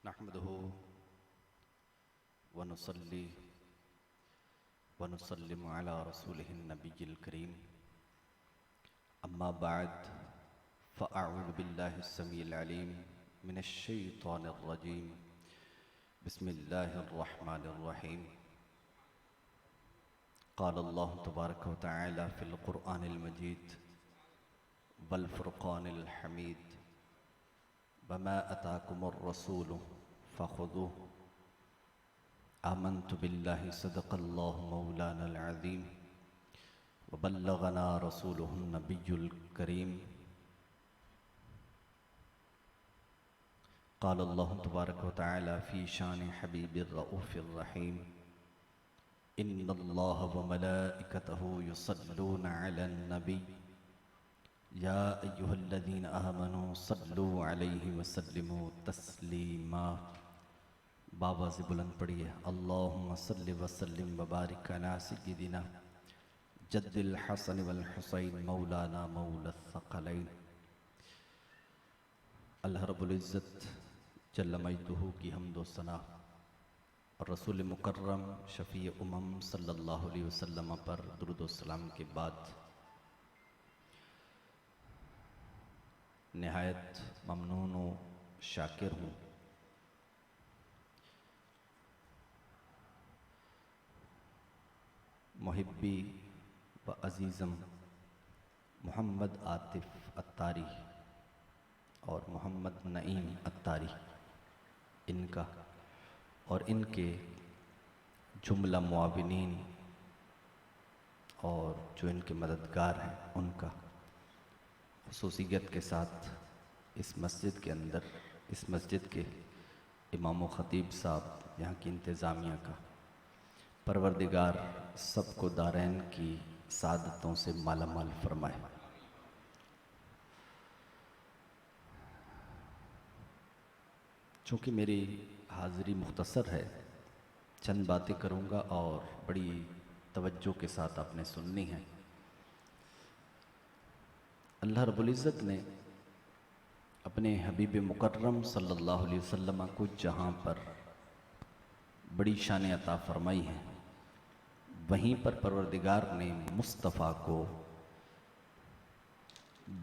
नहमदुहु व नुसल्ली व नुसल्लिमु अला रसूलिहिन नबिय्यिल करीम अम्मा बाद फ़अऊज़ु बिल्लाहिस समीइल अलीम मिनश शैतानिर रजीम बिस्मिल्लाहिर रहमानिर रहीम क़ाल अल्लाहु तबारक व तआला फ़िल क़ुरआनिल मजीद वल फ़ुरक़ानिल हमीद वमा अताकुमुर रसूलु फ़ख़ुज़ूहु आमन्तु बिल्लाहि सदक़ल्लाहु मौलानल अज़ीम व बल्लगना रसूलुहुन नबियुल करीम क़ाल अल्लाहु तबारक व तआला फ़ी शानि हबीबिर रऊफ़िर रहीम इन्नल्लाह व मलाइकतहु युसल्लूना अलन नबी या अय्युहल्लज़ीना आमनू सल्लू अलैहि वसल्लिमू तस्लीमा। बाबाज़ बुलंद पढ़िए अल्लाहुम्मा सल्लि वसल्लिम व बारिक अला सय्यिदिना जद्दिल हसन वल हुसैन मौलाना मौलस सकलैन। अल्लाह रब्बुल इज़्ज़त जल्ल मजदुहु की हम्द व सना और रसूल मुकर्रम शफ़ी उम्मम सल्लल्लाहु अलैहि वसल्लम पर दुरूद व सलाम के बाद निहायत ममनून व शाकिर हूँ मुहिब्बी व अज़ीज़म मोहम्मद आतिफ़ अत्तारी और मोहम्मद नईम अत्तारी इनका और इनके जुमला मुआविनीन और जो इनके मददगार हैं उनका ख़ुसूसियत के साथ इस मस्जिद के अंदर इस मस्जिद के इमाम व ख़तीब साहब यहाँ की इंतज़ामिया का परवरदिगार सबको दारैन की सादतों से मालामाल फरमाए। चूँकि मेरी हाज़िरी मुख्तसर है, चंद बातें करूँगा और बड़ी तवज्जो के साथ आपने सुननी है। अल्लाह रब्बुल इज़्ज़त ने अपने हबीब मुकर्रम सल्लल्लाहु अलैहि वसल्लम को जहाँ पर बड़ी शान अता फरमाई है, वहीं पर परवरदिगार ने मुस्तफ़ा को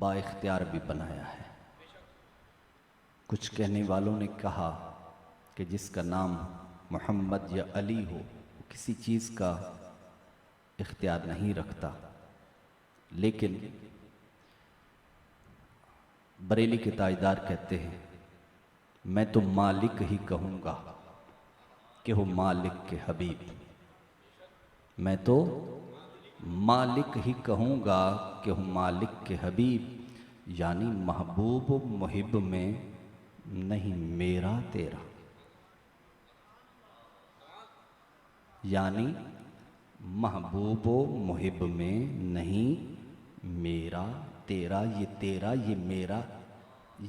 बाइख्तियार भी बनाया है। कुछ कहने वालों ने कहा कि जिसका नाम मोहम्मद या अली हो किसी चीज़ का इख्तियार नहीं रखता, लेकिन बरेली के ताजदार कहते हैं मैं तो मालिक ही कहूँगा कि हो मालिक के हबीब। मैं तो मालिक ही कहूँगा कि हो मालिक के हबीब, यानी महबूब मुहिब में नहीं मेरा तेरा, यानी महबूब मुहिब में नहीं मेरा तेरा, ये मेरा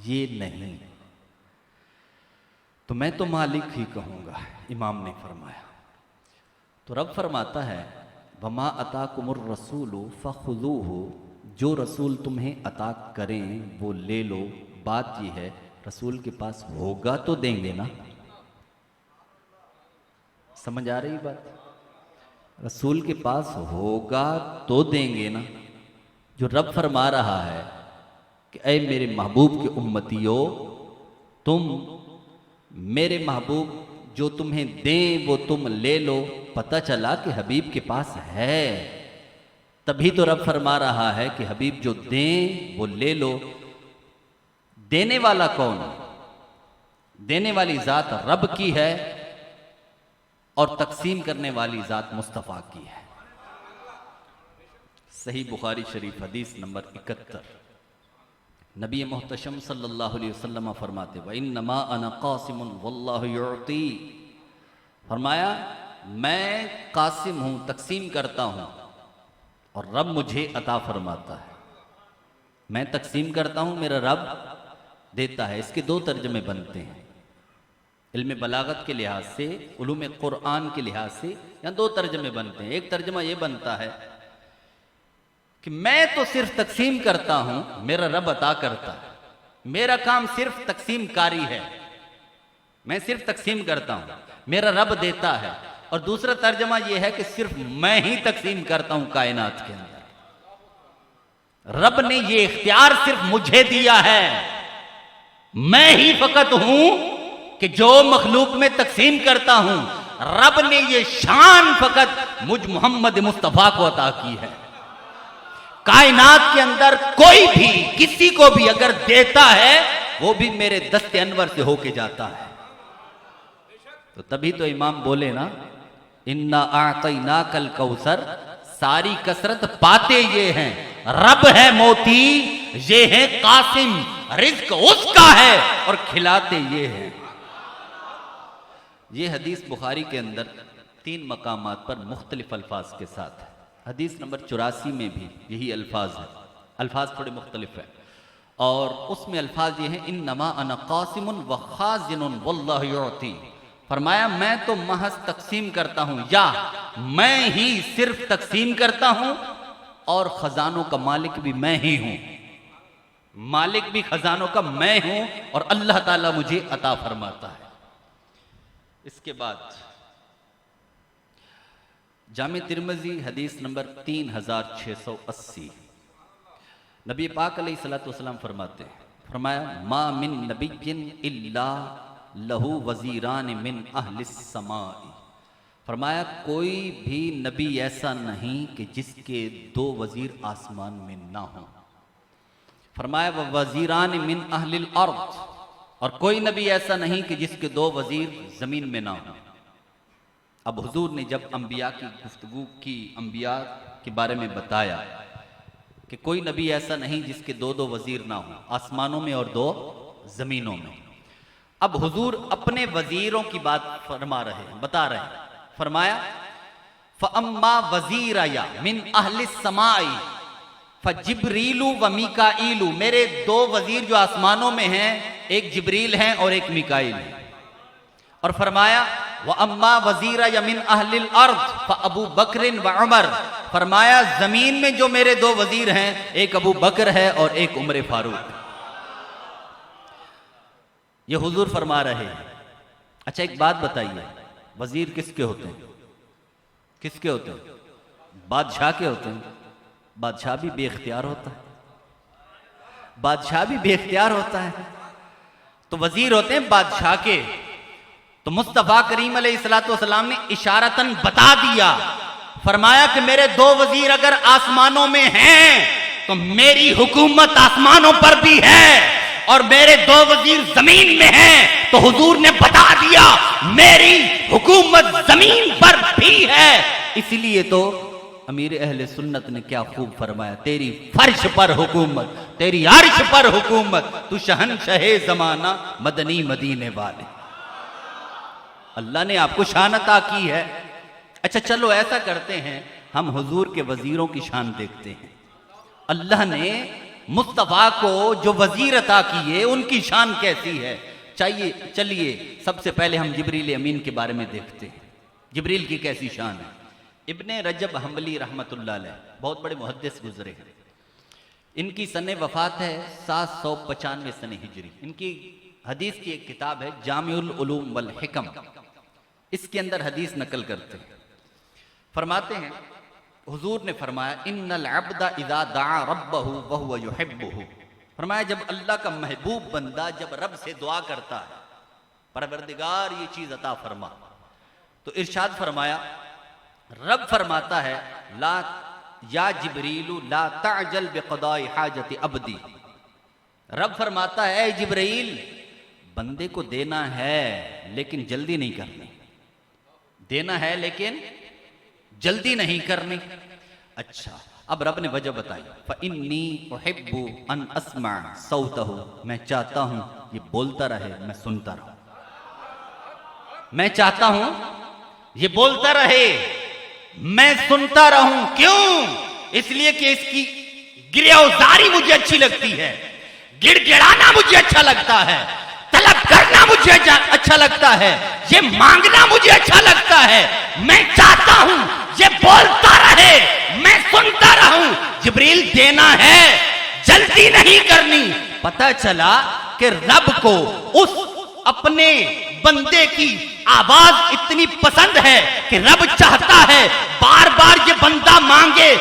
ये नहीं, तो मैं तो मालिक ही कहूँगा। इमाम ने फरमाया तो रब फरमाता है वमा अताकुमुर रसूलु फ़ख़ुज़ूहु, जो रसूल तुम्हें अता करें वो ले लो। बात ये है रसूल के पास होगा तो देंगे ना, समझ आ रही बात? रसूल के पास होगा तो देंगे ना। जो रब फरमा रहा है कि ऐ मेरे महबूब के उम्मतियों, तुम मेरे महबूब जो तुम्हें दें वो तुम ले लो। पता चला कि हबीब के पास है, तभी तो रब फरमा रहा है कि हबीब जो दें वो ले लो। देने वाला कौन? देने वाली ज़ात रब की है और तकसीम करने वाली ज़ात मुस्तफ़ा की है। सही बुखारी शरीफ हदीस नंबर 71। नबी मोहतशम सल्लल्लाहु अलैहि वसल्लम फरमाते व इन्नमा अना कासिमुन वल्लाहु युअती, फरमाया मैं कासिम हूँ, तकसीम करता हूँ और रब मुझे अता फरमाता है। मैं तकसीम करता हूँ, मेरा रब देता है। इसके दो तर्जमे बनते हैं इल्म बलागत के लिहाज से, उलूम कुरान के लिहाज से। यहाँ दो तर्जमे बनते हैं। एक तर्जमा ये बनता है कि मैं तो सिर्फ तकसीम करता हूं, मेरा रब अता करता है, मेरा काम सिर्फ तकसीम कारी है। मैं सिर्फ तकसीम करता हूं, मेरा रब देता है। और दूसरा तर्जमा यह है कि सिर्फ मैं ही तकसीम करता हूं कायनात के अंदर। रब ने यह इख्तियार सिर्फ मुझे दिया है, मैं ही फकत हूं कि जो मखलूक में तकसीम करता हूं। रब ने यह शान फकत मुझ मोहम्मद मुस्तफा को अता की है। कायनात के अंदर कोई भी किसी को भी अगर देता है वो भी मेरे दस्ते अनवर से होके जाता है। तो तभी तो इमाम बोले ना, इन्ना आतैना कल कौसर, सारी कसरत पाते ये हैं, रब है मोती, ये है कासिम, रिज्क उसका है और खिलाते ये हैं। ये हदीस बुखारी के अंदर 3 मकामात पर मुख्तलिफ अल्फाज के साथ है। हदीस नंबर 84 में भी यही अल्फाज है, अल्फाज थोड़े मुख्तलिफ है। और उसमें अल्फाज ये हैं, इन्नमा अना कासिमुन व खाजिनुन वल्लाहु युअती। फरमाया मैं तो महज तकसीम करता हूं, या मैं ही सिर्फ तकसीम करता हूं और खजानों का मालिक भी मैं ही हूं। मालिक भी खजानों का मैं हूं और अल्लाह ताला मुझे अता फरमाता है। इसके बाद जामे तिरमिज़ी हदीस नंबर 3680, नबी पाक अलैहिस्सलातु वस्सलाम फरमाते हैं, फरमाया मा मिन नबिय्यिन इल्ला लहू वज़ीरान मिन अहलिस समाई। फरमाया कोई भी नबी ऐसा नहीं कि जिसके 2 वज़ीर आसमान में ना हो। फरमाया व वज़ीरान मिन अहलिल अर्द, और कोई नबी ऐसा नहीं कि जिसके 2 वज़ीर ज़मीन में ना हो। अब हुजूर ने जब अंबिया की गुफ्तगू की, अंबिया के बारे में बताया कि कोई नबी ऐसा नहीं जिसके 2 वज़ीर ना हो, आसमानों में और 2 ज़मीनों में। अब हुजूर अपने वज़ीरों की बात फरमा रहे हैं, बता रहे हैं। फरमाया फ़अम्मा वज़ीरया मिन अहलिस समाई फ़जिब्रीलु व मीकाईलु, मेरे 2 वज़ीर जो आसमानों में हैं, एक जिब्रील हैं और एक मीकाईल है। और फरमाया व अम्मा वज़ीरया मिन अहलिल अर्द फ़अबू बकरिन व उमर, फरमाया जमीन में जो मेरे 2 वज़ीर हैं, एक अबू बकर है और एक उमर फारूक। ये हुजूर फरमा रहे हैं। अच्छा एक बात बताइए, वजीर किसके होते हैं? किसके होते हैं? बादशाह के होते हैं। बादशाह भी बेख्तियार होता है, बादशाह भी बेख्तियार होता है। तो वजीर होते हैं बादशाह के। तो मुस्तफा करीम अलैहिस्सलातु वस्सलाम ने इशारतन बता दिया, फरमाया कि मेरे 2 वजीर अगर आसमानों में हैं तो मेरी हुकूमत आसमानों पर भी है, और मेरे 2 वजीर जमीन में हैं तो हुजूर ने बता दिया मेरी हुकूमत जमीन पर भी है। इसलिए तो अमीर अहले सुन्नत ने क्या खूब फरमाया, तेरी फर्श पर हुकूमत, तेरी अर्श पर हुकूमत, तू शहनशाहे जमाना मदनी मदीने वाले। अल्लाह ने आपको शान अता की है। अच्छा चलो ऐसा करते हैं, हम हुजूर के वजीरों की शान देखते हैं। अल्लाह ने मुस्तफा को जो वजीर अता किए उनकी शान कैसी है। चलिए सबसे पहले हम जिब्रील अमीन के बारे में देखते हैं, जिब्रील की कैसी शान है। इब्ने रजब हम्बली रहमतुल्लाह अलैह बहुत बड़े मुहद्दिस गुजरे हैं। इनकी सने वफात है 795 सने हिजरी। इनकी हदीस की एक किताब है जामिउल उलूम वल हिकम, इसके अंदर हदीस नकल करते हैं। फरमाते हैं हुजूर ने फरमाया इन्नल अब्दा इज़ा दआ रब्बहु व हुवा युहिब्बुहु, फरमाया जब अल्लाह का महबूब बंदा जब रब से दुआ करता है, परवरदिगार ये चीज अता फरमा, तो इरशाद फरमाया, रब फरमाता है ला या जिब्रीलु ला ताजल बिक़दाई हाजति अब्दी, रब फरमाता है जिब्रील बंदे को देना है लेकिन जल्दी नहीं करनी, देना है लेकिन जल्दी नहीं करनी। अच्छा अब रब ने वजह बताई, फ़इन्नी उहिब्बु अन अस्मा सौतहु, मैं चाहता हूं ये बोलता रहे मैं सुनता रहूं, मैं चाहता हूं ये बोलता रहे मैं सुनता रहूं। क्यों? इसलिए कि इसकी गिरफ्तारी मुझे अच्छी लगती है, गिड़गिड़ाना मुझे अच्छा लगता है, तलब करना मुझे अच्छा लगता है, ये मांगना मुझे अच्छा लगता है। मैं चाहता हूं ये बोलता रहे मैं सुनता रहूं। जिब्रील देना है जल्दी नहीं करनी। पता चला कि रब को उस अपने बंदे की आवाज इतनी पसंद है कि रब चाहता है बार बार ये बंदा मांगे,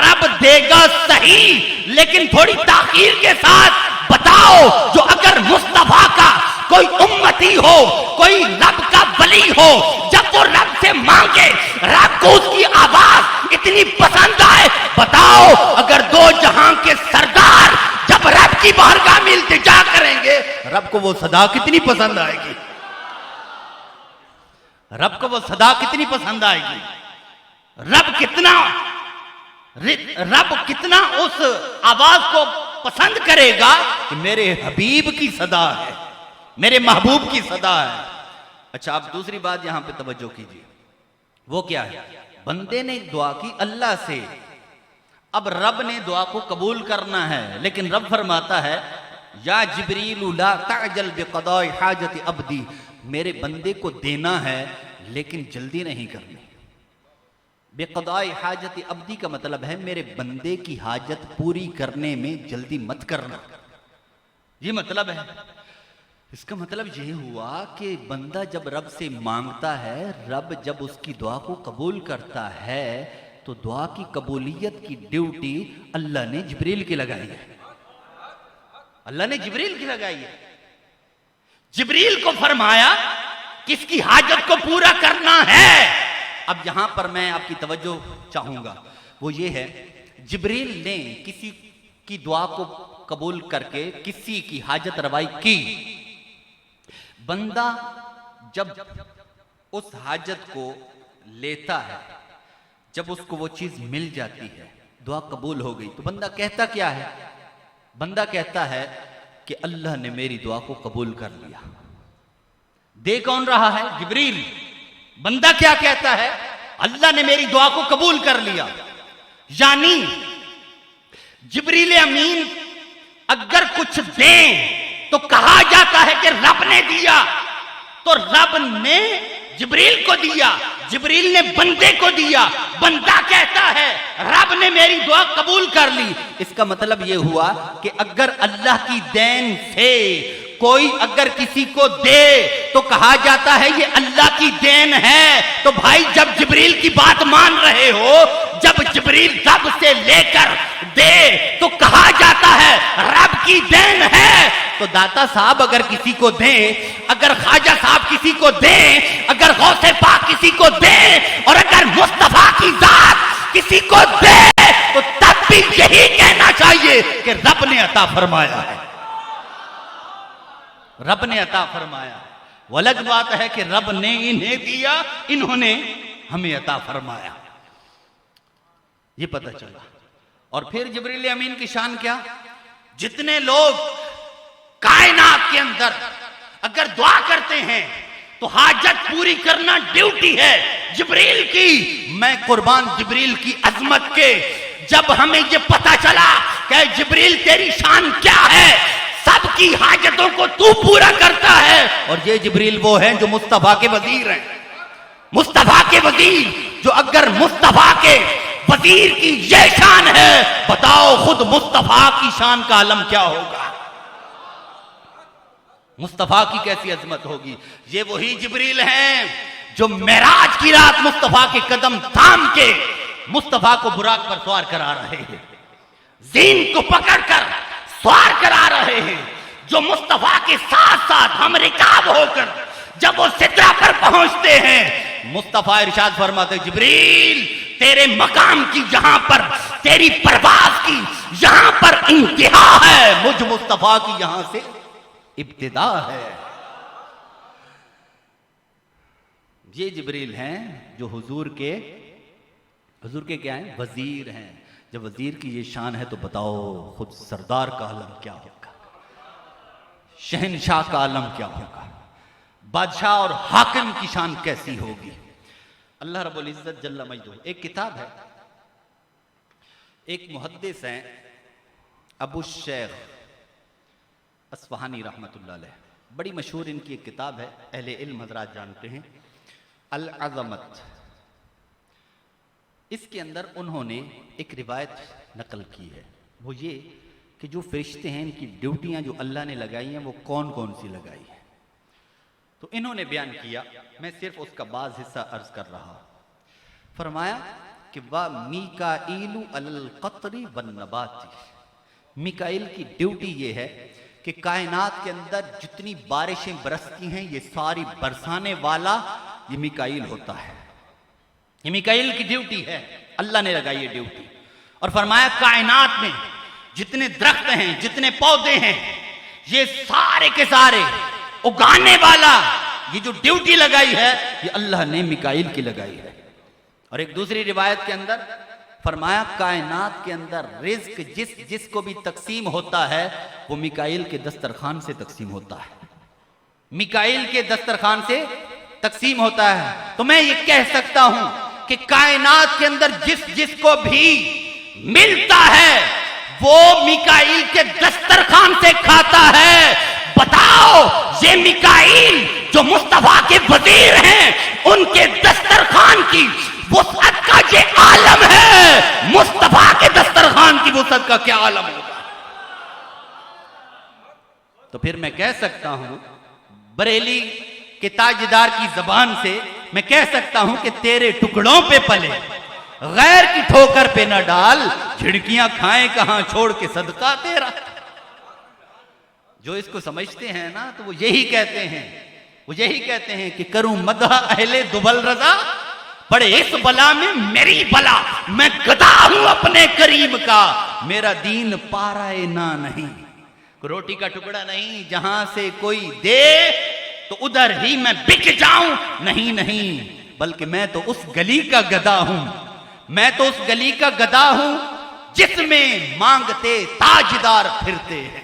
रब देगा सही, लेकिन थोड़ी ताखीर के साथ। बताओ, जो अगर मुस्तफा का कोई उम्मती हो, कोई रब का वली हो, जब वो रब से मांगे, रब को उसकी आवाज इतनी पसंद आए, बताओ अगर दो जहां के सरदार जब रब की बारगाह में इल्तिजा करेंगे, रब को वो सदा कितनी पसंद आएगी, रब को वो सदा कितनी पसंद आएगी। रब कितना उस आवाज को पसंद करेगा कि मेरे हबीब की सदा है, मेरे महबूब की सदा है। अच्छा, आप दूसरी बात यहां पे तवज्जो कीजिए, वो क्या है? बंदे ने दुआ की अल्लाह से, अब रब ने दुआ को कबूल करना है, लेकिन रब फरमाता है या जिब्रील ला ताजल बिक़दाई हाजत अब्दी, मेरे बंदे को देना है लेकिन जल्दी नहीं करनी। बेक़दाई हाजत अब्दी का मतलब है मेरे बंदे की हाजत पूरी करने में जल्दी मत करना, ये मतलब है। इसका मतलब ये हुआ कि बंदा जब रब से मांगता है, रब जब उसकी दुआ को कबूल करता है, तो दुआ की कबूलियत की ड्यूटी अल्लाह ने जिब्रील की लगाई है, अल्लाह ने जिब्रील की लगाई है। जिब्रील को फरमाया किसकी हाजत को पूरा करना है। अब यहां पर मैं आपकी तवज्जो चाहूंगा, वो ये है, जिब्रील ने किसी की दुआ को कबूल करके किसी की हाजत रवाई की। बंदा जब उस हाजत को लेता है, जब उसको वो चीज मिल जाती है, दुआ कबूल हो गई, तो बंदा कहता क्या है? बंदा कहता है कि अल्लाह ने मेरी दुआ को कबूल कर लिया। दे कौन रहा है? जिब्रील। बंदा क्या कहता है? अल्लाह ने मेरी दुआ को कबूल कर लिया। यानी जिब्रील अमीन अगर कुछ दें तो कहा जाता है कि रब ने दिया, तो रब ने जिब्रील को दिया, जिब्रील ने बंदे को दिया, बंदा कहता है रब ने मेरी दुआ कबूल कर ली। इसका मतलब यह हुआ कि अगर अल्लाह की देन से कोई अगर किसी को दे तो कहा जाता है ये अल्लाह की देन है। तो भाई, जब जिब्रील की बात मान रहे हो, जब जिब्रील रब से लेकर दे तो कहा जाता है रब की देन है। तो दाता साहब अगर किसी को दें, अगर ख्वाजा साहब किसी को दें, अगर गौसे पाक किसी को दें, और अगर मुस्तफा की जात किसी को दे, तो तब भी यही कहना चाहिए कि रब ने अता फरमाया है, रब ने अता फरमाया। वो अलग बात है कि रब ने इन्हें दिया, इन्होंने हमें अता फरमाया, ये पता चला। और फिर जिब्रील अमीन की शान क्या? जितने लोग कायनात के अंदर अगर दुआ करते हैं तो हाजत पूरी करना ड्यूटी है जिब्रील की। मैं कुर्बान जिब्रील की अजमत के, जब हमें ये पता चला कि जिब्रील तेरी शान क्या है, सबकी हाजतों को तू पूरा करता है। और ये जिब्रील वो हैं जो मुस्तफा के वजीर हैं, मुस्तफा के वजीर, जो अगर मुस्तफा के वजीर की ये शान है, बताओ खुद मुस्तफा की शान का आलम क्या होगा, मुस्तफा की कैसी अजमत होगी। ये वही जिब्रील हैं जो मेराज की रात मुस्तफा के कदम थाम के मुस्तफा को बुराक पर सवार करा रहे हैं, जीन को पकड़कर सवार करा रहे हैं, जो मुस्तफा के साथ साथ हम रिकाब होकर जब वो सिदरा पर पहुंचते हैं, मुस्तफा इरशाद फरमाते, जिब्रील तेरे मकाम की यहां पर, तेरी परवाज की यहां पर इंतहा है, मुझ मुस्तफा की यहां से इब्तिदा है। ये जिब्रील हैं जो हुजूर के क्या हैं? वजीर हैं। जब वजीर की ये शान है तो बताओ खुद सरदार का आलम क्या होगा, शहनशाह का आलम क्या होगा, बादशाह और हाकिम की शान कैसी होगी। अल्लाह रब्बुल इज्जत जल्ला मजदूर, एक किताब है, एक मुहद्दिस हैं अबू शेख अस्फहानी रहमतुल्लाह अलैह, बड़ी मशहूर इनकी एक किताब है, अहले इल्म हज़रात जानते हैं, अल अज़मत। इसके अंदर उन्होंने एक रिवायत नकल की है, वो ये कि जो फरिश्ते हैं, इनकी ड्यूटियां जो अल्लाह ने लगाई हैं वो कौन कौन सी लगाई हैं। तो इन्होंने बयान किया, मैं सिर्फ उसका बाज हिस्सा अर्ज कर रहा हूं। फरमाया कि वा मीकाइलु अलल क़त्री वन नबाती, मीकाइल की ड्यूटी ये है कि कायनात के अंदर जितनी बारिशें बरसती हैं ये सारी बरसाने वाला ये मीकाइल होता है। ये मीकाइल की ड्यूटी है, अल्लाह ने लगाई ये ड्यूटी। और फरमाया कायनात में जितने दरख्त हैं, जितने पौधे हैं, ये सारे के सारे उगाने वाला ये जो ड्यूटी लगाई है ये अल्लाह ने मीकाइल की लगाई है। और एक दूसरी रिवायत के अंदर फरमाया कायनात के अंदर रिज्क जिसको भी तकसीम होता है वो मीकाइल के दस्तरखान से तकसीम होता है, मीकाइल के दस्तरखान से तकसीम होता है। तो मैं ये कह सकता हूं कि कायनात के अंदर जिसको भी मिलता है वो मीकाइल के दस्तरखान से खाता है। बताओ ये मीकाइल जो मुस्तफा के वजीर हैं उनके दस्तरखान की वुसअत का ये आलम है, मुस्तफा के दस्तरखान की वुसअत का क्या आलम होगा। तो फिर मैं कह सकता हूं बरेली के ताजदार की जबान से मैं कह सकता हूं कि तेरे टुकड़ों पे पले, गैर की ठोकर पे न डाल, झिड़कियां खाएं कहां छोड़ के सदका तेरा। जो इसको समझते हैं ना तो वो यही कहते हैं कि करूं मदह अहले दुबल रजा, पड़े इस बला में मेरी बला, मैं गदा हूं अपने करीम का, मेरा दीन पाराए ना नहीं, रोटी का टुकड़ा नहीं जहां से कोई दे तो उधर ही मैं बिक जाऊं, नहीं, बल्कि मैं तो उस गली का गदा हूं, मैं तो उस गली का गदा हूं जिसमें मांगते ताजदार फिरते हैं।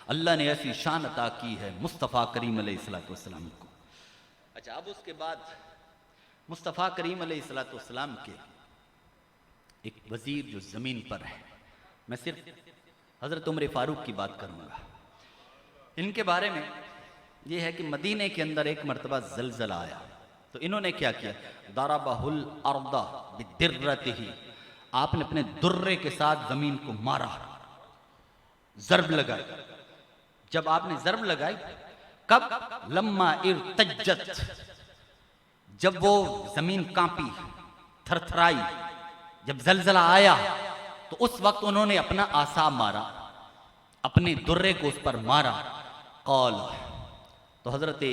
अल्लाह ने ऐसी शान अता की है मुस्तफ़ा करीम अलैहिस्सलाम को। अच्छा, अब उसके बाद मुस्तफ़ा करीम अलैहिस्सलाम के एक वजीर जो जमीन पर है, मैं सिर्फ हजरत उमर फारूक की बात करूंगा। इनके बारे में यह है कि मदीने के अंदर एक मरतबा जलजला आया तो इन्होंने क्या किया, दरबहुल अर्दा बिदिर्रतिही, आपने अपने दुर्रे के साथ जमीन को मारा, जर्ब लगाई। जब आपने जर्ब लगाई कब, लम्मा इर्तज्जत, जब वो जमीन कांपी, थरथराई, जब जलजला आया तो उस वक्त उन्होंने अपना आसा मारा, अपने दुर्रे को उस पर मारा। कौल, तो हजरत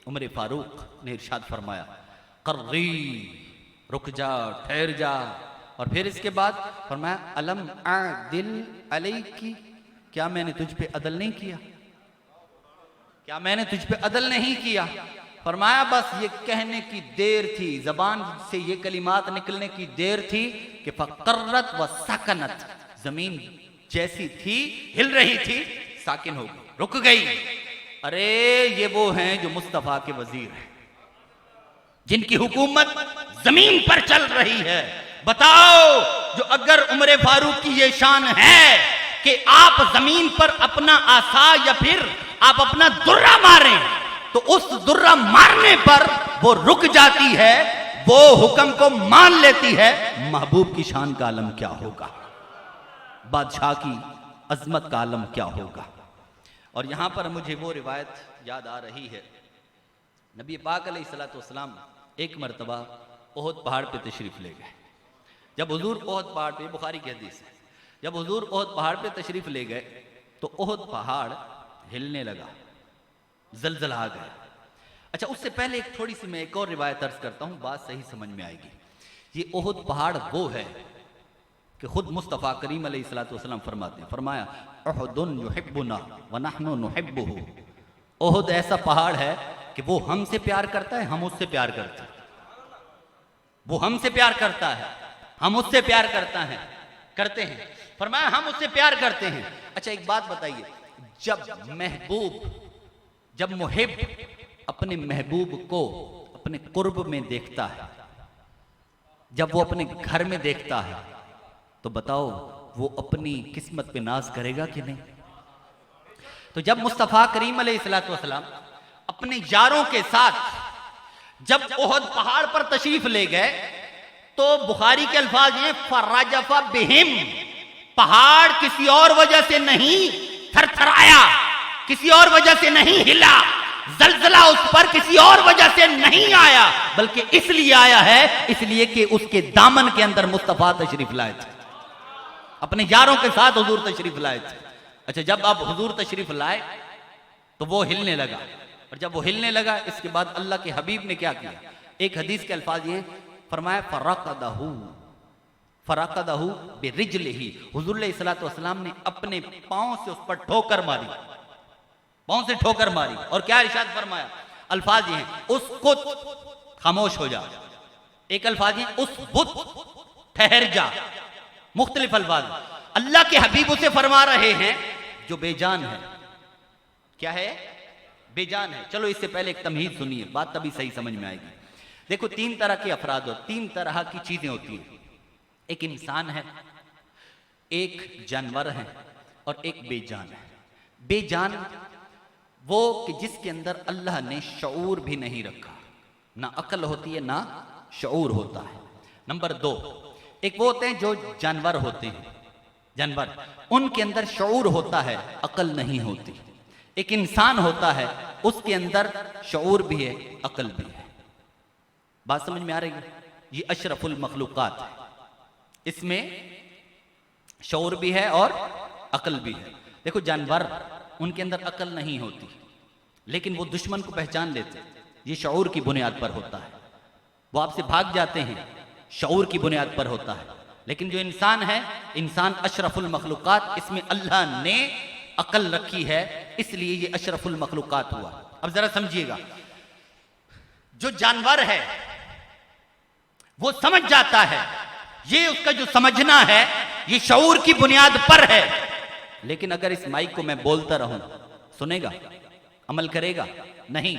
उमर फारूक ने इरशाद फरमाया, कर्री, रुक जा, ठहर जा। और फिर इसके बाद फरमाया, अलम आदिल अलैकी, क्या मैंने तुझ पे अदल नहीं किया, क्या मैंने तुझ पे अदल नहीं किया। फरमाया बस ये कहने की देर थी, जबान से ये कलिमात निकलने की देर थी कि फकर्रत व सकनत, जमीन जैसी थी हिल रही थी, साकिन हो गई, रुक गई। अरे ये वो हैं जो मुस्तफा के वजीर हैं, जिनकी हुकूमत जमीन पर चल रही है। बताओ, जो अगर उमर फारूक की ये शान है कि आप जमीन पर अपना आसा या फिर आप अपना दुर्रा मारें तो उस दुर्रा मारने पर वो रुक जाती है, वो हुक्म को मान लेती है, महबूब की शान का आलम क्या होगा, बादशाह की अजमत का आलम क्या होगा। और यहां पर मुझे वो रिवायत याद आ रही है, नबी पाक अलैहिस्सलाम एक मरतबा ओहद पहाड़ पे तशरीफ ले गए। जब हुजूर ओहद पहाड़ पे, बुखारी की हदीस है, जब हुजूर ओहद पहाड़ पे तशरीफ ले गए तो ओहद पहाड़ हिलने लगा, जलजला आ गया। अच्छा, उससे पहले एक थोड़ी सी मैं एक और रिवायत अर्ज करता हूं, बात सही समझ में आएगी। ये ओहद पहाड़ वो है कि खुद मुस्तफ़ा करीम अलैहिस्सलाम फरमाते हैं, फरमाया उहदुन युहिब्बुना व नहनु नुहिब्बुहु, ओहद ऐसा पहाड़ है कि वो हमसे प्यार करता है, हम उससे प्यार करते हैं, वो हमसे प्यार करता है, हम उससे प्यार करते हैं। फरमाया हम उससे प्यार करते हैं। अच्छा, एक बात बताइए, जब मुहिब अपने महबूब को अपने कुर्ब में देखता है, जब वो अपने घर में देखता है, तो बताओ वो अपनी किस्मत पे नाज करेगा कि नहीं। तो जब मुस्तफ़ा करीम अलैहिस्सलाम अपने यारों के साथ जब ओहद पहाड़ पर तशरीफ ले गए तो बुखारी के अल्फाज हैं, फरजफा बिहिम, पहाड़ किसी और वजह से नहीं थरथराया, किसी और वजह से नहीं हिला, जलजला उस पर किसी और वजह से नहीं आया, बल्कि इसलिए आया है, इसलिए कि उसके दामन के अंदर मुस्तफा तशरीफ लाए थे, अपने यारों के साथ हुजूर तशरीफ लाए थे। अच्छा, जब अब हुजूर तशरीफ लाए तो वो हिलने लगा, और जब वो हिलने लगा इसके बाद अल्लाह के हबीब ने क्या किया? एक हदीस के अल्फाज ये फरमाया, फरक़दहू बिरिजलिही, हुजूर सल्लल्लाहु अलैहि वसल्लम ने अपने पांव से उस पर ठोकर मारी, पांव से ठोकर मारी, और क्या इरशाद फरमाया? अल्फाज ये हैं, उस कुत खामोश हो जा, एक अल्फाज ये उस बुत ठहर जा, मुख्तलिफ अल्फाज। अल्लाह के हबीब उसे फरमा रहे हैं जो बेजान है। क्या है? बेजान है। चलो इससे पहले एक तमहीद सुनिए, बात तभी सही समझ में आएगी। देखो, तीन तरह के अफराद हो, तीन तरह की चीजें होती हैं। एक इंसान है, एक जानवर है, और एक बेजान है। बेजान वो कि जिसके अंदर अल्लाह ने शऊर भी नहीं रखा, ना अकल होती है ना शऊर होता है। नंबर दो, एक वो होते हैं जो जानवर होते हैं, जानवर, उनके अंदर शऊर होता है, अकल नहीं होती। एक इंसान होता है, उसके अंदर शऊर भी है, अकल भी है। बात समझ में आ रही है? ये अशरफुल मखलूकात है, इसमें शऊर भी है और अकल भी है। देखो, जानवर, उनके अंदर अकल नहीं होती, लेकिन वो दुश्मन को पहचान लेते, ये शऊर की बुनियाद पर होता है। वो आपसे भाग जाते हैं, शऊर की बुनियाद पर होता है। लेकिन जो इंसान है, इंसान अशरफुल मखलूकात, इसमें अल्लाह ने अकल रखी है, इसलिए ये अशरफुल मखलूकात हुआ। अब जरा समझिएगा, जो जानवर है वो समझ जाता है, ये उसका जो समझना है ये शऊर की बुनियाद पर है। लेकिन अगर इस माइक को मैं बोलता रहूं, सुनेगा? अमल करेगा? नहीं।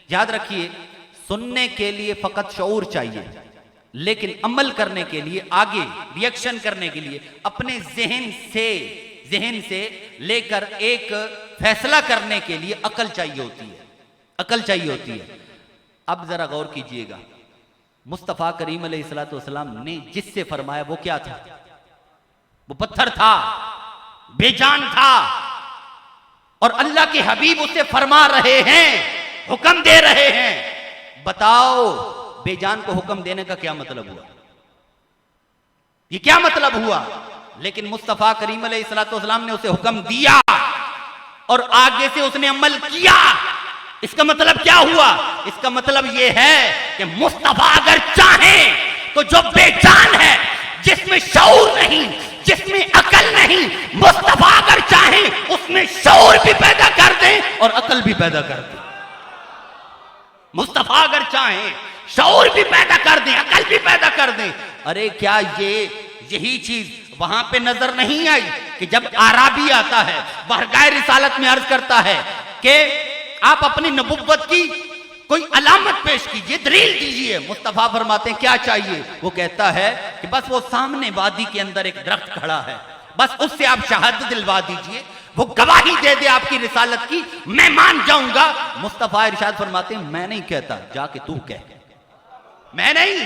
याद रखिए, सुनने के लिए फकत शऊर चाहिए, लेकिन अमल करने के लिए, आगे रिएक्शन करने के लिए, अपने जहन से लेकर एक फैसला करने के लिए अकल चाहिए होती है, अकल चाहिए होती है। अब जरा गौर कीजिएगा, मुस्तफा करीम अलैहिस्सलातु वस्सलाम ने जिससे फरमाया वो क्या था? वो पत्थर था, बेजान था, और अल्लाह के हबीब उसे फरमा रहे हैं, हुक्म दे रहे हैं। बताओ, बेजान को हुक्म देने का क्या मतलब हुआ? ये क्या मतलब हुआ? लेकिन मुस्तफा करीम अलैहिस्सलातु वस्सलाम ने उसे हुक्म दिया और आगे से उसने अमल किया। इसका मतलब क्या हुआ? इसका मतलब यह है कि मुस्तफा अगर चाहे तो जो बेजान है, जिसमें शऊर नहीं, जिसमें अकल नहीं, मुस्तफा अगर चाहे उसमें शऊर भी पैदा कर दे और अकल भी पैदा कर दे। मुस्तफा अगर चाहे शऊर भी पैदा कर दे, अकल भी पैदा कर दे। अरे क्या यही चीज वहां पे नजर नहीं आई कि जब आराबी आता है, बरगाह रिसालत में अर्ज करता है कि आप अपनी नबुव्वत की कोई अलामत पेश कीजिए, दलील दीजिए। मुस्तफा फरमाते हैं क्या चाहिए? वो कहता है कि बस वो सामने वादी के अंदर एक दरख्त खड़ा है, बस उससे आप शहादत दिलवा दीजिए, वो गवाही दे दे आपकी रिसालत की, मैं मान जाऊंगा। मुस्तफा इरशाद फरमाते हैं मैं नहीं कहता, जाके तू कह। मैं नहीं,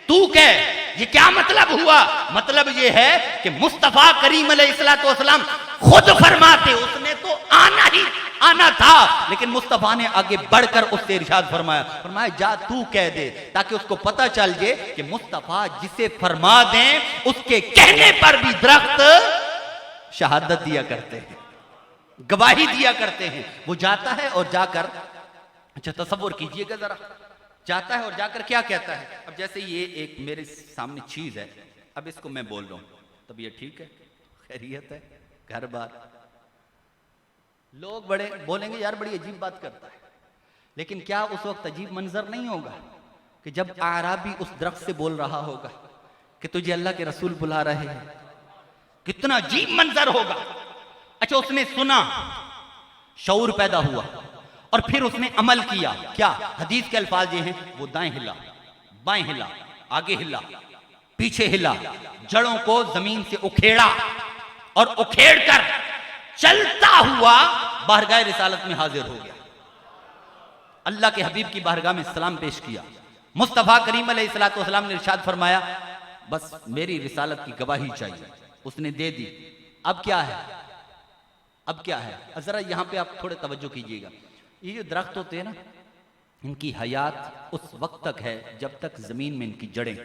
तू कह। ये क्या मतलब हुआ? मतलब ये है कि मुस्तफा करीम अलैहिस्सलातु वस्सलाम खुद फरमाते, उसने तो आना था, लेकिन मुस्तफा ने आगे बढ़कर उससे इरशाद फरमाया जा तू कह दे, ताकि उसको पता चल जाए कि मुस्तफा जिसे फरमा दें उसके कहने पर भी दरख्त शहादत दिया करते हैं, गवाही दिया करते हैं। वो जाता है और जाकर, अच्छा तसव्वुर कीजिएगा जरा, जाता है और जाकर क्या कहता है? अब जैसे ये एक मेरे सामने चीज है, अब इसको मैं बोल रहा हूं, तब ये ठीक है, खैरियत है, घर बार। लोग बड़े बोलेंगे यार बड़ी अजीब बात करता है, लेकिन क्या उस वक्त अजीब मंजर नहीं होगा कि जब आराबी उस दरख्त से बोल रहा होगा कि तुझे अल्लाह के रसूल बुला रहे हैं? कितना अजीब मंजर होगा। अच्छा, उसने सुना, शऊर पैदा हुआ, और फिर उसने अमल किया। क्या? हदीस के अल्फाज ये हैं, वो दाएं हिला, बाएं हिला, आगे हिला, पीछे हिला, जड़ों को जमीन से उखेड़ा, और उखेड़कर चलता हुआ बारगाह रिसालत में हाजिर हो गया। अल्लाह के हबीब की बारगाह में सलाम पेश किया। मुस्तफा करीम अलैहिस्सलातु वस्सलाम ने इरशाद फरमाया बस मेरी रिसालत की गवाही चाहिए। उसने दे दी। अब क्या है? अब क्या है? जरा यहां पे आप थोड़े तवज्जो कीजिएगा। ये जो दरख्त होते हैं ना, इनकी हयात उस वक्त तक है जब तक जमीन में इनकी जड़ें।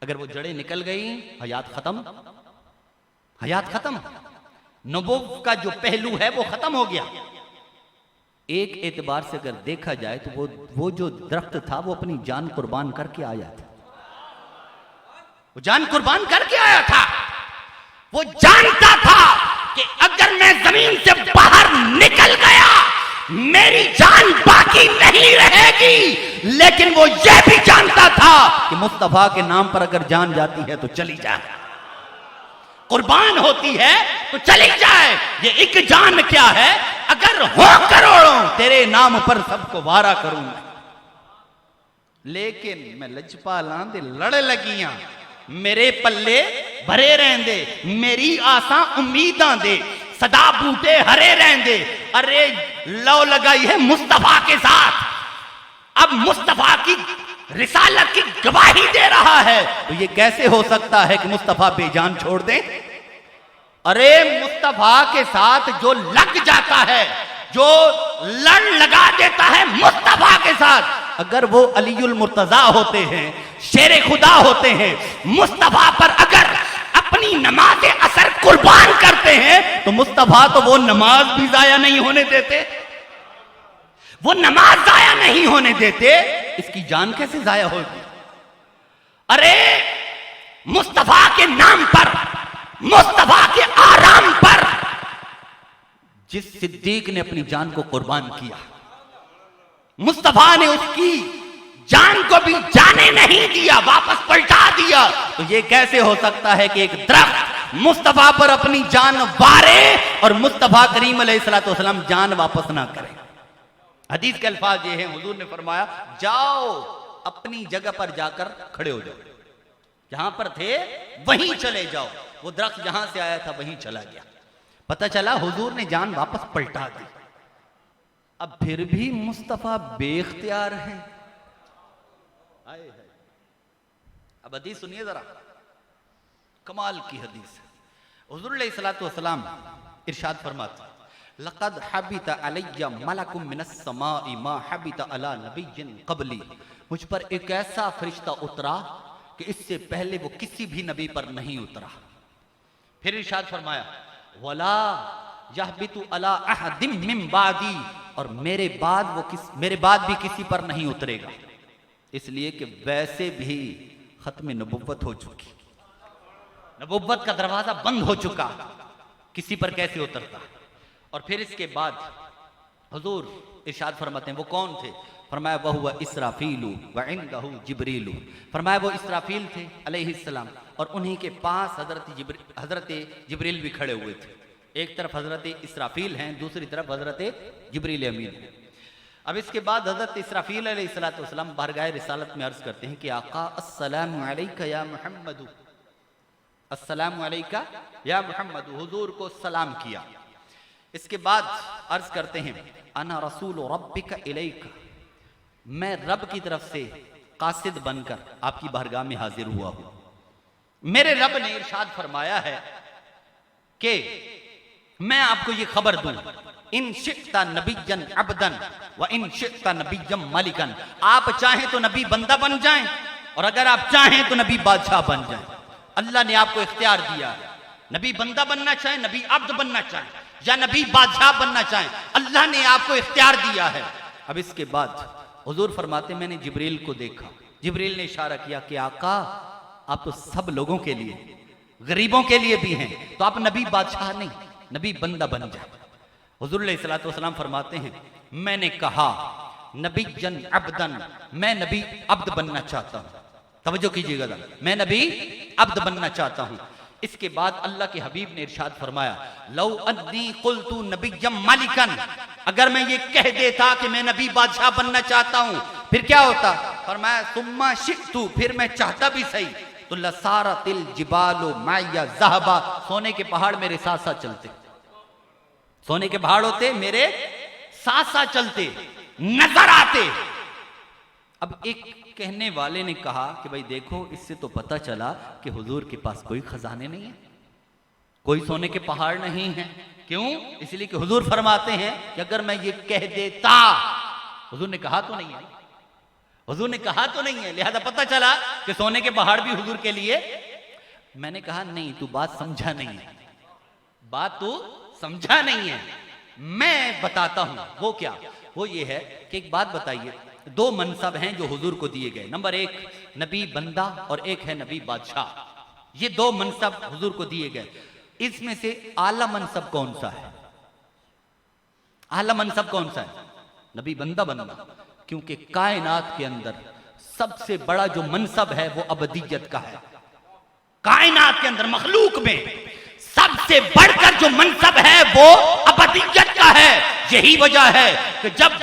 अगर वो जड़ें निकल गई, हयात खत्म, हयात खत्म। नबूवत का जो पहलू है वो खत्म हो गया। एक एतबार से अगर देखा जाए तो वो जो दरख्त था वो अपनी जान कुर्बान करके आया था। वो जान कुर्बान करके आया था। वो जानता था कि अगर मैं जमीन से बाहर निकल गया मेरी जान बाकी नहीं रहेगी। लेकिन वो यह भी जानता था कि मुस्तफा के नाम पर अगर जान जाती है तो चली जाए, कुर्बान होती है तो चली जाए। ये एक जान क्या है, अगर हो करोड़ों तेरे नाम पर सबको वारा करूंगा। लेकिन मैं लजपालां दे लड़ लगियां, मेरे पल्ले भरे रहंदे, मेरी आसा उम्मीदां दे सदा बूटे हरे रहंदे। अरे लो लगाई है मुस्तफा के साथ, अब मुस्तफा की रिसालत की गवाही दे रहा है, तो ये कैसे हो सकता है कि मुस्तफा बेजान छोड़ दे। अरे मुस्तफा के साथ जो लग जाता है, जो लड़ लगा देता है मुस्तफा के साथ, अगर वो अलीउल मुर्तजा होते हैं, शेरे खुदा होते हैं, मुस्तफा पर अगर अपनी नमाज असर कुर्बान करते हैं तो मुस्तफा तो वो नमाज भी जाया नहीं होने देते, वो नमाज जाया नहीं होने देते। इसकी जान कैसे जाया होगी। अरे मुस्तफा के नाम पर, मुस्तफा के आराम पर जिस सिद्दीक ने अपनी जान को कुर्बान किया, मुस्तफा ने उसकी जान को भी जाने नहीं दिया, वापस पलटा दिया। तो ये कैसे हो सकता है कि एक दरख्त मुस्तफा पर अपनी जान वारे और मुस्तफा करीम अलैहिस्सलाम जान वापस ना करें। हदीस के अल्फाज ये हैं, हुजूर ने फरमाया जाओ अपनी जगह पर जाकर खड़े हो जाओ, जहां पर थे वहीं चले जाओ। वो दरख्त जहां से आया था वहीं चला गया। पता चला हुजूर ने जान वापस पलटा दी। अब फिर भी मुस्तफा बेख्तियार है। अब हदीस सुनिए जरा, कमाल की हदीस है। हुजूर अलैहिस्सलातु वस्सलाम इरशाद फरमाते, लक़द हबिता अलैया मलकुम मिनस समाई मा हबिता अला नबिय्यिन क़ब्ली। मुझ पर एक ऐसा फरिश्ता उतरा कि इससे पहले वो किसी भी नबी पर नहीं उतरा। फिर इरशाद फरमाया वला यहबितु अला अहदिम मिन बादी, और मेरे बाद भी किसी पर नहीं उतरेगा। इसलिए कि वैसे भी खत्म नबुव्वत हो चुकी, नबुव्वत का दरवाजा बंद हो चुका, किसी पर कैसे उतरता। और फिर इसके बाद हुजूर इरशाद फरमाते हैं वो कौन थे। फरमाया वह हुआ इसराफीलु व इंदहु जिब्रीलु। फरमाया वो इसराफील थे अलैहिस्सलाम और उन्हीं के पास हजरत जिब्रील भी खड़े हुए थे। एक तरफ हजरत इसराफील हैं, दूसरी तरफ हजरत जिब्रील अमीन हैं। अब इसके बाद हजरत इसराफील अलैहिस्सलाम बारगाह रिसालत में अर्ज करते हैं कि आका अस्सलामु अलैका या मुहम्मदु, अस्सलामु अलैका या मुहम्मदु। हुजूर को सलाम किया। इसके बाद अर्ज करते हैं अना रसूल रब्बिका इलैका, मैं रब की तरफ से कासिद बनकर आपकी बारगाह में हाजिर हुआ हूं। मेरे रब ने इरशाद फरमाया है कि मैं आपको ये खबर दूं, इन शिक्ता नबीजन अबदन व इन शिक्ता नबीजम मलिकन। आप चाहें तो नबी बंदा बन जाएं और अगर आप चाहें तो नबी बादशाह बन जाएं। अल्लाह ने आपको इख्तियार दिया है, नबी बंदा बनना चाहे, नबी अब्द बनना चाहे या नबी बादशाह बनना चाहे, अल्लाह ने आपको इख्तियार दिया है। अब इसके बाद हुजूर फरमाते मैंने जिब्रील को देखा, जिब्रील ने इशारा किया कि आका आप तो सब लोगों के लिए, गरीबों के लिए भी हैं, तो आप नबी बादशाह नहीं, नबी बंदा बन जाए। हुजूर अलैहिस्सलातु वस्सलाम फरमाते हैं मैंने कहा नबी जन अब्दन, मैं नबी अब्द बनना चाहता हूं। तवज्जो कीजिएगा, मैं नबी अब्द बनना चाहता हूं। इसके बाद अल्लाह के हबीब ने इरशाद फरमाया लौ अन्नी कुल्तु नबिय्यम मलिकन, अगर मैं ये कह देता कि मैं नबी बादशाह बनना चाहता हूं फिर क्या होता। फरमाया सुम्मा शिक्तु, फिर मैं चाहता भी सही तो लसारतिल जिबालु माया ज़हबा, सोने के पहाड़ मेरे साथ साथ चलते, सोने के पहाड़ होते मेरे साथ साथ चलते, नजर आते। अब एक कहने वाले ने कहा कि भाई देखो इससे तो पता चला कि हुजूर के पास कोई खजाने नहीं है, कोई सोने के पहाड़ नहीं है। क्यों? इसलिए कि हुजूर फरमाते हैं कि अगर मैं ये कह देता, हुजूर ने कहा तो नहीं है, हुजूर ने कहा तो नहीं है, लिहाजा पता चला कि सोने के पहाड़ भी हुजूर के लिए। मैंने कहा नहीं, तू बात समझा नहीं है, बात तू समझा नहीं है, मैं बताता हूं। वो क्या? वो ये है कि एक बात बताइए, दो मनसब हैं जो हुजूर को दिए गए। नंबर एक नबी बंदा और एक है नबी बादशाह। ये दो मनसब हुजूर को दिए गए। इसमें से आला मनसब कौन सा है? आला मनसब कौन सा है? नबी बंदा बनना। क्योंकि कायनात के अंदर सबसे बड़ा जो मनसब है वो अबदियत का है। कायनात के अंदर मखलूक में सबसे बढ़कर जो मनसब है वो अबदियत का है। यही वजह है कि जब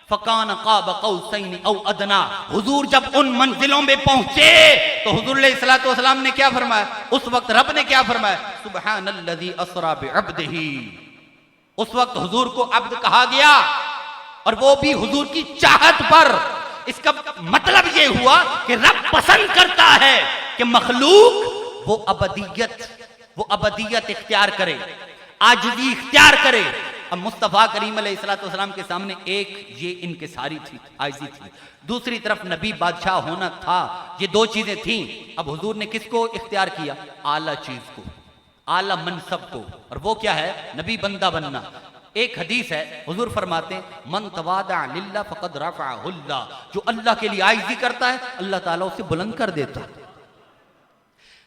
फकान क़ाब क़ौसैन औ अदना, हुजूर जब उन मंजिलों में पहुंचे तो हुजूर अलैहिस्सलातु वस्सलाम ने क्या फरमाया? उस वक्त रब ने क्या फरमाया? सुब्हानल्लज़ी अस्रा बिअब्दिही। उस वक्त हुजूर को अब्द कहा गया और वो भी हुजूर की चाहत पर। इसका मतलब ये हुआ कि रब पसंद करता है कि मखलूक वो अबदियत इख्तियार करे, आजिज़ी इख्तियार करे। अब मुस्तफ़ा करीम अलैहिस्सलाम के सामने एक ये इनकिसारी थी, आजिज़ी थी, दूसरी तरफ नबी बादशाह होना था। ये दो चीजें थीं। अब हुजूर ने किसको इख्तियार किया? आला चीज को, आला मनसब को। और वो क्या है? नबी बंदा बनना। एक हदीस है, हुजूर फरमाते हैं मन तवादा लिल्लाह फक़द रफ़अहुल्लाह। जो अल्लाह के लिए आजिज़ी करता है अल्लाह ताला उसे बुलंद कर देता है।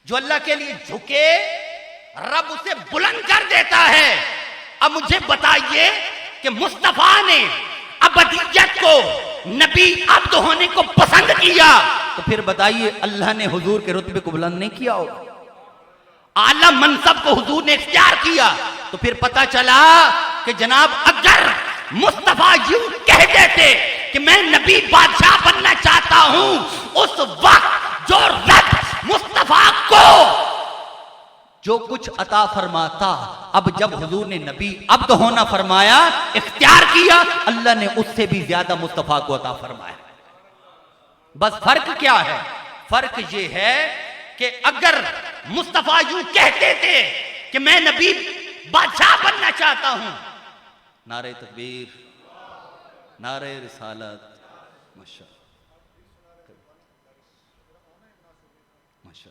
जो अल्लाह के लिए झुके रब उसे बुलंद कर देता है। अब मुझे बताइए कि मुस्तफा ने अबदियत को, नबी अब्द होने को पसंद किया, तो फिर बताइए अल्लाह ने हुजूर के रुतबे को बुलंद नहीं किया होगा? आला मनसब को हुजूर ने इख्तियार किया। तो फिर पता चला कि जनाब अगर मुस्तफा यूं कह देते कि मैं नबी बादशाह बनना चाहता हूं, उस वक्त जो रब मुस्तफा को जो कुछ अता फरमाता, अब जब हुजूर ने नबी अब्द होना फरमाया, इख्तियार किया, अल्लाह ने उससे भी ज्यादा मुस्तफा को अता फरमाया। बस फर्क क्या है? फर्क ये है कि अगर मुस्तफा यूं कहते थे कि मैं नबी बादशाह बनना चाहता हूं, नारे तकबीर, नारे रिसालत, माशा माशा।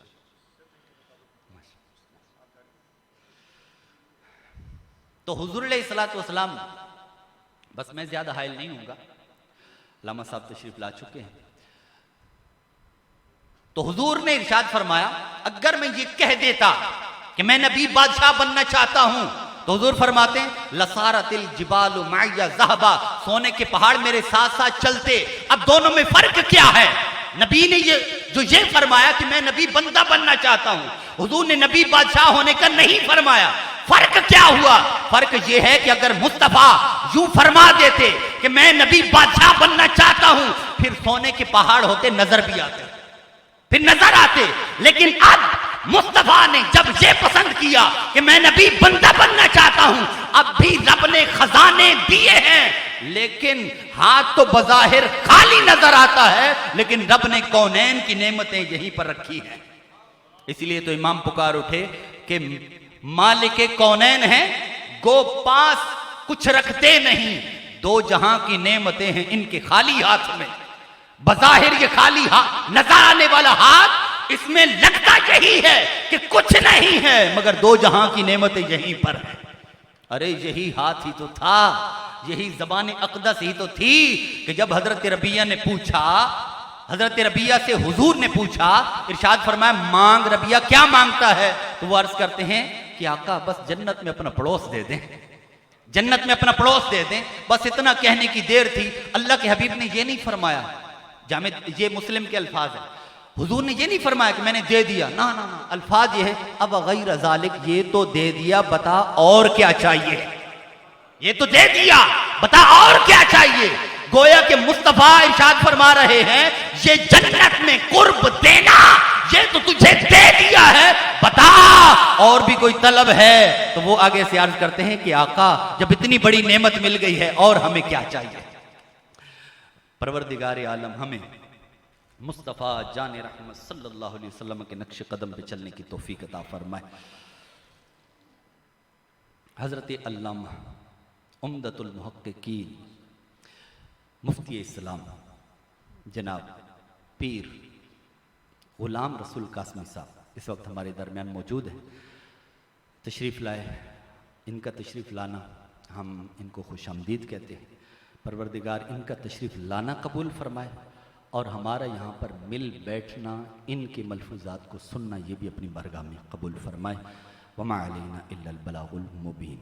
तो हुजूर अलैहिस्सलातु वस्सलाम, बस मैं ज्यादा हाइल नहीं हूंगा, लामा साहब तशरीफ ला चुके हैं। तो हुजूर ने इरशाद फरमाया अगर मैं ये कह देता कि मैं नबी बादशाह बनना चाहता हूं, तो हुजूर फरमाते हैं लसारतिल जिबालु माया ज़हबा, सोने के पहाड़ मेरे साथ साथ चलते। अब दोनों में फर्क क्या है? नबी ने ये फरमाया कि मैं नबी बंदा बनना चाहता हूं, हुजूर ने नबी बादशाह होने का नहीं फरमाया। फर्क क्या हुआ? फर्क यह है कि अगर मुस्तफा यूं फरमा देते कि मैं नबी बादशाह बनना चाहता हूं, फिर सोने के पहाड़ होते, नजर भी आते, फिर नजर आते। लेकिन अब मुस्तफा ने जब ये पसंद किया कि मैं नबी बंदा बनना चाहता हूं, अब भी रब ने खजाने दिए हैं, लेकिन हाथ तो बज़ाहिर खाली नजर आता है, लेकिन रब ने कौनैन की नेमतें यहीं पर रखी हैं। इसलिए तो इमाम पुकार उठे कि मालिके कौनैन हैं, गो पास कुछ रखते नहीं, दो जहां की नेमतें हैं इनके खाली हाथ में। बज़ाहिर ये खाली हाथ नजर आने वाला हाथ, इसमें लगता यही है कि कुछ नहीं है, मगर दो जहां की नेमतें यहीं पर है। अरे यही हाथ ही तो था, यही ज़बान अक़दस ही तो थी कि जब हजरत रबिया ने पूछा, हजरत रबिया से हुजूर ने पूछा, इरशाद फरमाया मांग रबिया, क्या मांगता है? तो वो अर्ज करते हैं कि आका बस जन्नत में अपना पड़ोस दे दें, जन्नत में अपना पड़ोस दे दें। बस इतना कहने की देर थी। अल्लाह के हबीब ने ये नहीं फरमाया, जामिद ये मुस्लिम के अल्फाज है, हुजूर ने ये नहीं फरमाया कि मैंने दे दिया, ना ना ना, अल्फाज ये है अब गैर ज़ालिक, ये तो दे दिया, बता और क्या चाहिए? ये तो दे दिया, बता और क्या चाहिए? गोया के मुस्तफा इरशाद फरमा रहे हैं ये जन्नत में कुर्ब देना, ये तो तुझे दे दिया है, बता और भी कोई तलब है? तो वो आगे से अर्ज करते हैं कि आका जब इतनी बड़ी नेमत मिल गई है और हमें क्या चाहिए? परवरदिगार आलम हमें मुस्तफ़ा जान रहमत सल्लल्लाहु अलैहि वसल्लम के नक्श कदम पे चलने की तौफीक अता फरमाए। हज़रत अल्लामा उम्दतुल मुहक्किकीन मुफ्ती इस्लाम जनाब पीर ग़ुलाम रसूल कासमी साहब इस वक्त हमारे दरमियान मौजूद है। तशरीफ़ लाए, इनका तशरीफ़ लाना हम इनको खुशामदीद कहते हैं। परवरदिगार इनका तशरीफ़ लाना कबूल फरमाए और हमारा यहाँ पर मिल बैठना, इनके मलफूज़ात को सुनना, ये भी अपनी बारगाह में कबूल फरमाए। वमा अलैना इल्लल बलागुल मुबीन।